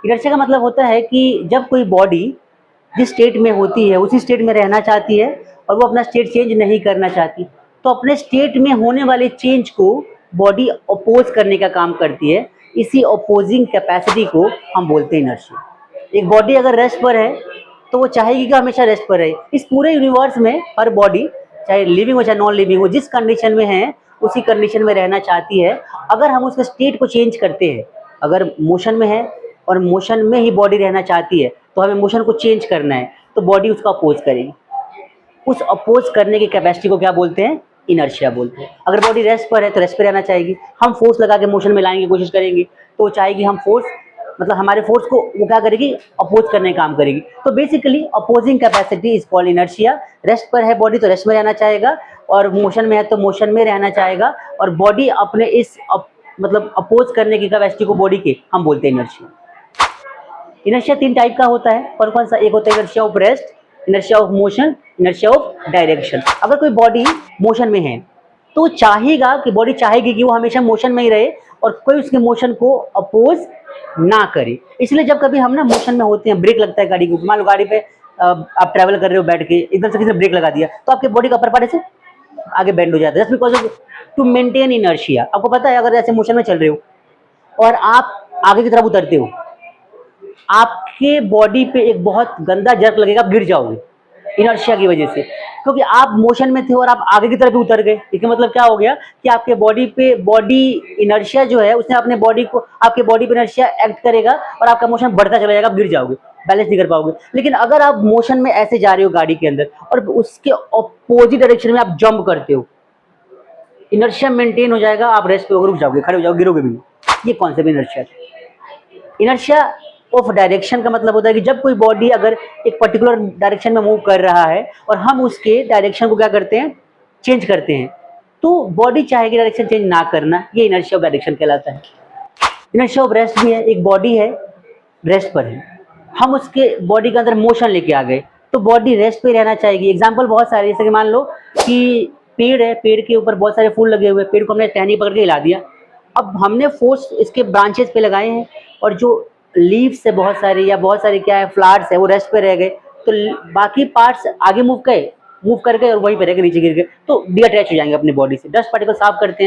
Inertia का मतलब होता है कि जब कोई बॉडी जिस स्टेट में होती है उसी स्टेट में रहना चाहती है और वो अपना स्टेट चेंज नहीं करना चाहती, तो अपने स्टेट में होने वाले चेंज को बॉडी अपोज करने का काम करती है। इसी अपोजिंग कैपेसिटी को हम बोलते हैं इनर्शिया। एक बॉडी अगर रेस्ट पर है तो वो चाहेगी कि हमेशा रेस्ट पर रहे। इस पूरे यूनिवर्स में हर बॉडी, चाहे लिविंग हो चाहे नॉन लिविंग हो, जिस कंडीशन में है उसी कंडीशन में रहना चाहती है। अगर हम उसके स्टेट को चेंज करते हैं, अगर मोशन में है और मोशन में ही बॉडी रहना चाहती है तो हमें मोशन को चेंज करना है, तो बॉडी उसका अपोज करेगी। उस अपोज करने की कैपेसिटी को क्या बोलते हैं? इनर्शिया बोलते हैं। अगर बॉडी रेस्ट पर है तो रेस्ट पे रहना चाहेगी। हम फोर्स लगा के मोशन में लाने की कोशिश करेंगे तो वो चाहेगी हम फोर्स, मतलब हमारे फोर्स को वो क्या करेगी? अपोज करने का काम करेगी। तो basically opposing capacity is called inertia. Rest पर है बॉडी तो रेस्ट में रहना चाहेगा, और मोशन में है तो मोशन में रहना चाहेगा, और बॉडी अपने इस मतलब अपोज करने की कैपेसिटी को बॉडी के हम बोलते हैं इनर्शिया। इनर्शिया 3 टाइप का होता है। कौन कौन सा? एक होता है inertia of rest, inertia of motion, inertia of direction. अगर कोई बॉडी मोशन में है तो चाहेगा कि बॉडी चाहेगी कि वो हमेशा मोशन में ही रहे और कोई उसके मोशन को अपोज ना करे। इसलिए जब कभी हम ना मोशन में होते हैं, ब्रेक लगता है गाड़ी को, मान लो गाड़ी पे आप ट्रैवल कर रहे हो बैठ के, एकदम से किसी ने ब्रेक लगा दिया तो आपके बॉडी का अपर पार्ट ऐसे आगे बेंड हो जाता है, just because of to maintain inertia. आपको पता है अगर ऐसे मोशन में चल रहे हो और आप आगे की तरफ उतरते हो, आपके बॉडी पे एक बहुत गंदा जर्क लगेगा, आप गिर जाओगे इनर्शिया की वजह से, क्योंकि आप मोशन में थे और आप आगे की तरफ उतर गए। इसका मतलब क्या हो गया कि आपके बॉडी पे इनर्शिया जो है उसने अपने बॉडी को, आपके बॉडी पे इनर्शिया एक्ट करेगा और आपका मोशन बढ़ता चला जाएगा, आप गिर जाओगे, बैलेंस नहीं कर पाओगे। लेकिन अगर आप मोशन में ऐसे जा रहे हो गाड़ी के अंदर और उसके अपोजिट डायरेक्शन में आप जंप करते हो, इनर्शिया मेंटेन हो जाएगा, आप रेस्ट पे रुक जाओगे, खड़े हो जाओगे, गिरोगे भी नहीं। ये concept inertia. Inertia of direction का मतलब होता है कि जब कोई बॉडी अगर एक पर्टिकुलर डायरेक्शन में मूव कर रहा है और हम उसके डायरेक्शन को क्या करते हैं? चेंज करते हैं, तो बॉडी चाहेगी डायरेक्शन चेंज ना करना, ये इनर्शिया ऑफ डायरेक्शन कहलाता है। इनर्शिया ऑफ रेस्ट भी है। एक बॉडी है, रेस्ट पर है, हम उसके बॉडी के अंदर मोशन लेके आ गए तो बॉडी रेस्ट पे रहना चाहेगी। एग्जाम्पल बहुत सारे, जैसे कि मान लो कि पेड़ है, पेड़ के ऊपर बहुत सारे फूल लगे हुए, पेड़ को हमने टहनी पकड़ के हिला दिया। अब हमने फोर्स इसके ब्रांचेस पे लगाए हैं और जो लीव्स है बहुत सारे क्या है, फ्लावर्स है, वो रेस्ट पे रह गए, तो बाकी पार्ट्स आगे मूव कर गए और वहीं पे रह गए, नीचे गिर गए, तो डी अटैच हो जाएंगे अपने बॉडी से। डस्ट पार्टिकल साफ करते हैं।